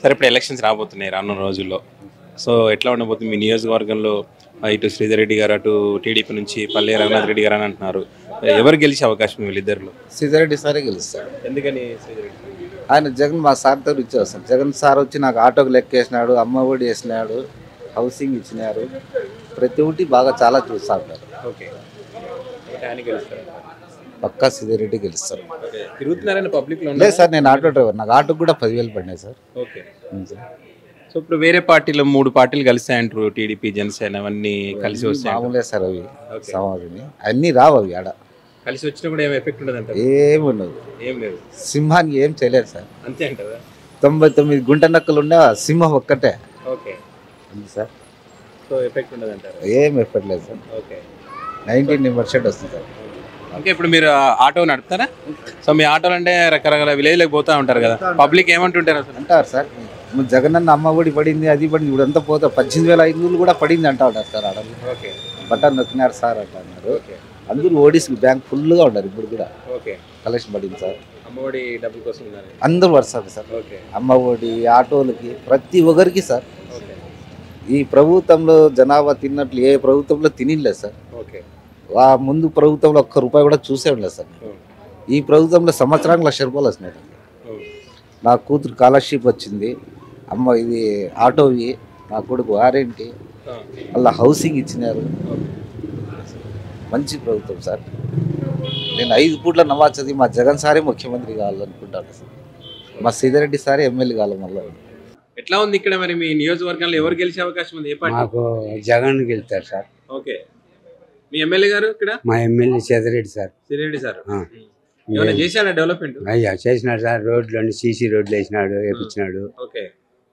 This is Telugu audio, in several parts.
సరే ఇప్పుడు ఎలక్షన్స్ రాబోతున్నాయి రానున్న రోజుల్లో. సో ఎట్లా ఉండబోతుంది మీ నియోజకవర్గంలో? ఇటు శ్రీధర్ రెడ్డి గారు, అటు టీడీపీ నుంచి పల్లె రఘునాథ్ రెడ్డి గారు అని అంటున్నారు. ఎవరు గెలిచే అవకాశం వీళ్ళిద్దరిలో? సిద్ధారెడ్డి సారే గెలుస్తాడు. ఎందుకని శ్రీధర్ రెడ్డి? ఆయన జగన్ మా సార్తో ఇచ్చేస్తాడు. జగన్ సార్ వచ్చి నాకు ఆటోకి లెక్కేసినాడు, అమ్మ ఒడి వేసినాడు, హౌసింగ్ ఇచ్చినారు, ప్రతి ఒక్కటి బాగా చాలా చూస్తా ఉంటారు. ఓకే, ఆయన గెలుస్తారు. పక్కా సిద్ధారెడ్డి గెలుస్తాడు. తిరుగుతున్నారని పబ్లిక్లో లేదు సార్, నేను ఆటో డ్రైవర్, నాకు ఆటోకి కూడా 10,000 పడినాయి సార్. ఓకే. సో ఇప్పుడు వేరే పార్టీలు 3 పార్టీలు కలిసాయంటారు, టీడీపీ, జనసేన అవన్నీ కలిసి వస్తాయి. మామూలే సార్ అవి సమాజమే, అన్నీ రావు అవి ఆడ. కలిసి వచ్చినా కూడా ఏం ఎఫెక్ట్ ఉండదు అంటారు? ఏమి ఉండదు, ఏం లేదు. సింహానికి ఏం చేయలేదు సార్. అంతే అంటారా? 99 గుంట నక్కలు ఉన్న సింహం ఒక్కటే. ఓకే సార్, సో ఎఫెక్ట్ ఉండదు అంటారు? ఏం ఎఫెక్ట్ లేదు సార్. ఓకే, 99% వస్తుంది సార్. ఇంకా ఇప్పుడు మీరు ఆటో నడుపుతారా? సో మీ ఆటోలు అంటే రకరకాల విలేజ్లకు పోతూ ఉంటారు కదా, పబ్లిక్ ఏమంటుంటారు అసలు? అంటారు సార్, జగన్ అన్న అమ్మ ఒడి పడింది, అది పడింది, ఇప్పుడు అంతా పోతా 18,500 కూడా పడింది అంటా ఉంటారు సార్. ఆడ ఓకే, బటన్ నొక్కినారు సార్ అంట అన్నారు. ఓకే, అందరూ ఓడిసి బ్యాంక్ ఫుల్గా ఉన్నారు ఇప్పుడు కూడా. ఓకే, కలెక్షన్ పడింది సార్. అమ్మఒడి డబ్బుల కోసం ఉన్నారు అందరూ వరుసగా సార్. ఓకే, అమ్మ ఒడి, ఆటోలకి, ప్రతి ఒక్కరికి సార్. ఓకే, ఈ ప్రభుత్వంలో జనాభా తిన్నట్లు ఏ ప్రభుత్వంలో తినలేదు సార్. ఓకే, ఆ ముందు ప్రభుత్వంలో ఒక్క రూపాయి కూడా చూసే ఉండలేదు సార్. ఈ ప్రభుత్వంలో సంవత్సరానికి 1,00,000 రూపాయలు వస్తున్నాయి. నా కూతురు స్కాలర్షిప్ వచ్చింది, అమ్మ ఇది ఆటోవి, నా కొడుకు వారంటీ, అలా హౌసింగ్ ఇచ్చినారు. మంచి ప్రభుత్వం సార్. నేను 5 పూట్ల నమాజ్ చదివి మా జగన్ సారే ముఖ్యమంత్రి కావాలనుకుంటాను సార్. మా సిద్ధారెడ్డి సారే ఎమ్మెల్యే కావాలి మళ్ళీ. ఎట్లా ఉంది ఇక్కడ మరి మీ నియోజకవర్గంలో ఎవరు గెలిచే అవకాశం ఉంది? ఏ పార్టీ? మాకు జగన్ గెలుస్తారు సార్. ఓకే, మీ ఎమ్మెల్యే గారు ఇక్కడ? మా ఎమ్మెల్యే చేదరెడ్డి సార్. సిరెడ్డి సార్ ఏమైనా చేశాడా డెవలప్మెంట్? అయ్యా చేసినాడు సార్. రోడ్లు అన్ని సీసీ రోడ్లు వేసినాడు, వేపించినాడు. ఓకే,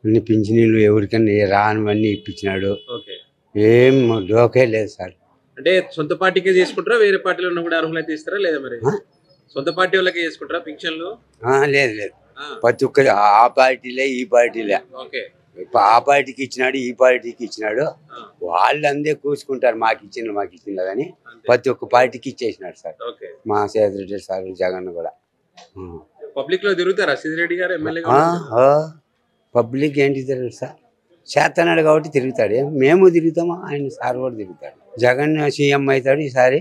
అన్ని పింఛనీళ్ళు ఎవరికన్నా రానివన్నీ ఇప్పించినాడు. ఓకే, ఏం డోకే లేదు సార్. అంటే సొంత పార్టీకే చేసుకుంటారా, వేరే పార్టీలో ఉన్న కూడా అర్హులైతే ఇస్తారా లేదా? మరి సొంత పార్టీ వాళ్ళకే చేసుకుంటారా పింఛన్లు? లేదు లేదు, ప్రతి ఒక్కరు ఆ పార్టీలే ఈ పార్టీలే. ఓకే, ఆ పార్టీకి ఇచ్చినాడు, ఈ పార్టీకి ఇచ్చినాడు, వాళ్ళు అందరూ కూర్చుకుంటారు మాకు ఇచ్చిన కానీ ప్రతి ఒక్క పార్టీకి ఇచ్చేసినాడు సార్. ఓకే, మా సేదరెడ్డి సార్, జగన్ కూడా. పబ్లిక్ లో తిరుగుతారా సిద్ధిరెడ్డి గారు ఎమ్మెల్యే? పబ్లిక్ ఏంటి తిరుగుతాడు సార్, చేతనాడు కాబట్టి తిరుగుతాడు. మేము తిరుగుతామా, ఆయన సార్ కూడా తిరుగుతాడు. జగన్ సీఎం అవుతాడు ఈసారి,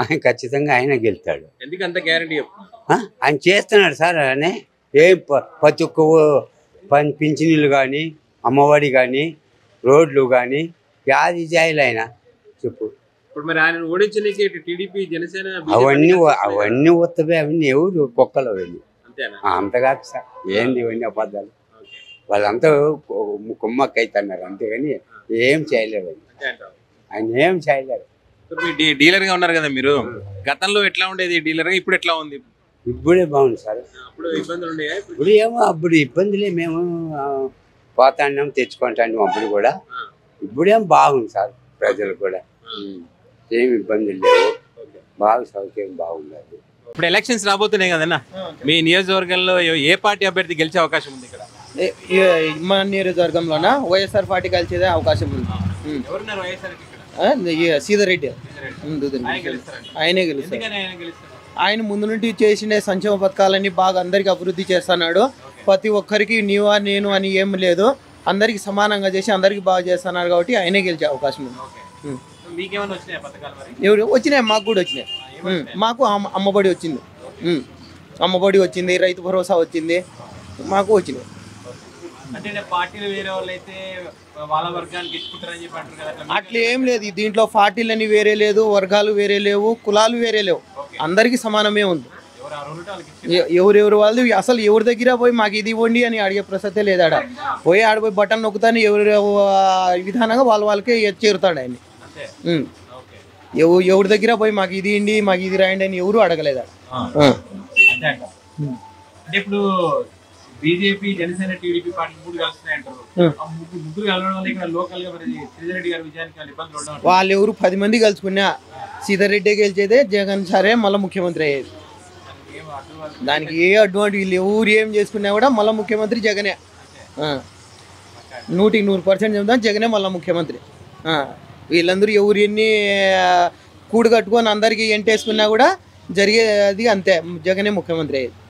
ఆయన ఖచ్చితంగా ఆయన గెలుతాడు. ఎందుకు అంత గ్యారంటీ? ఆయన చేస్తున్నాడు సార్. ఆయన ప్రతి ఒక్క పింఛనీళ్ళు కానీ, అమ్మఒడి కానీ, రోడ్లు కానీ, వ్యాధి జాయిలు ఆయన చెప్పు. ఇప్పుడు మరి ఆయన ఓడించడానికి టీడీపీ, జనసేన, అవన్నీ వస్తాయి. అవన్నీ ఎవరు కుక్కలు అవన్నీ అంతేనా? అంతగా సార్, ఏంది ఇవన్నీ అబద్ధాలు. వాళ్ళంతా కుమ్మక్క అవుతున్నారు అంతేగాని ఏం చేయలేరు. ఆయన ఏం చేయలేరు. డీలర్ గా ఉన్నారు కదా మీరు, గతంలో ఎట్లా ఉండేది డీలర్ గా, ఇప్పుడు ఎట్లా ఉంది? ఇప్పుడే బాగుంది సార్. అప్పుడు ఇబ్బందులు ఉండేయా? ఇప్పుడు ఏమో అప్పుడు ఇబ్బందులే, మేము పోతాన్నాం తెచ్చుకుంటాం అప్పుడు కూడా. ఇప్పుడేం బాగుంది సార్, ప్రజలు కూడా ఏమి ఇబ్బందులు లేవు, బాగా సౌకర్యం బాగుండదు. ఇప్పుడు ఎలక్షన్స్ రాబోతున్నాయి కదన్నా, మీ నియోజకవర్గంలో ఏ పార్టీ అభ్యర్థి గెలిచే అవకాశం ఉంది ఇక్కడ? మన నియోజకవర్గంలోన వైఎస్ఆర్ పార్టీ కలిసేదే అవకాశం ఉంది. సీతారెడ్డి ఆయనే గెలుస్తారు. ఆయన ముందు నుండి చేసిన సంక్షేమ పథకాలన్నీ బాగా అందరికి అభివృద్ధి చేస్తున్నాడు. ప్రతి ఒక్కరికి నీవా నేను అని ఏం లేదు, అందరికి సమానంగా చేసి అందరికి బాగా చేస్తున్నారు కాబట్టి ఆయనే గెలిచే అవకాశం ఉంది. ఎవరు వచ్చినాయి? మాకు కూడా వచ్చినాయి. మాకు అమ్మఒడి వచ్చింది, అమ్మఒడి వచ్చింది, రైతు భరోసా వచ్చింది, మాకు వచ్చినాయి. అట్లా ఏం లేదు, దీంట్లో పార్టీలని వేరే లేదు, వర్గాలు వేరే లేవు, కులాలు వేరే లేవు, అందరికి సమానమే ఉంది. ఎవరెవరు వాళ్ళు అసలు ఎవరి దగ్గర పోయి మాకు ఇది ఇవ్వండి అని అడిగే ప్రసక్తే లేదు. ఆడ పోయి ఆడిపోయి బటన్ నొక్కుతాను, ఎవరు విధానంగా వాళ్ళకే చేరుతాడు ఆయన. ఎవరి దగ్గర పోయి మాకు ఇది ఇండి, మాకు ఇది రాయండి అని ఎవరు అడగలేదు. ఇప్పుడు బీజేపీ, జనసేన, టీడీపీ పార్టీ 3 కలుస్తున్నాయి అంటారు. ముగ్గురు కలవడం వల్ల ఇక్కడ లోకల్ గా శ్రీధరెడ్డి గారి విజయానికి ఇబ్బందులు ఉండవు. వాళ్ళు ఎవరు 10 మంది కలుసుకున్నా సీతారెడ్డి గెలిచేదే, జగన్ సారే మళ్ళీ ముఖ్యమంత్రి అయ్యేది. దానికి ఏ అడ్వాంటేజ్, వీళ్ళు ఎవరు ఏం చేసుకున్నా కూడా మళ్ళీ ముఖ్యమంత్రి జగనే. 100% చెప్తాం, జగనే మళ్ళీ ముఖ్యమంత్రి. వీళ్ళందరూ ఎవరు ఎన్ని కూడు కట్టుకొని అందరికీ ఎంటేసుకున్నా కూడా జరిగేది అంతే, జగనే ముఖ్యమంత్రి అయ్యేది.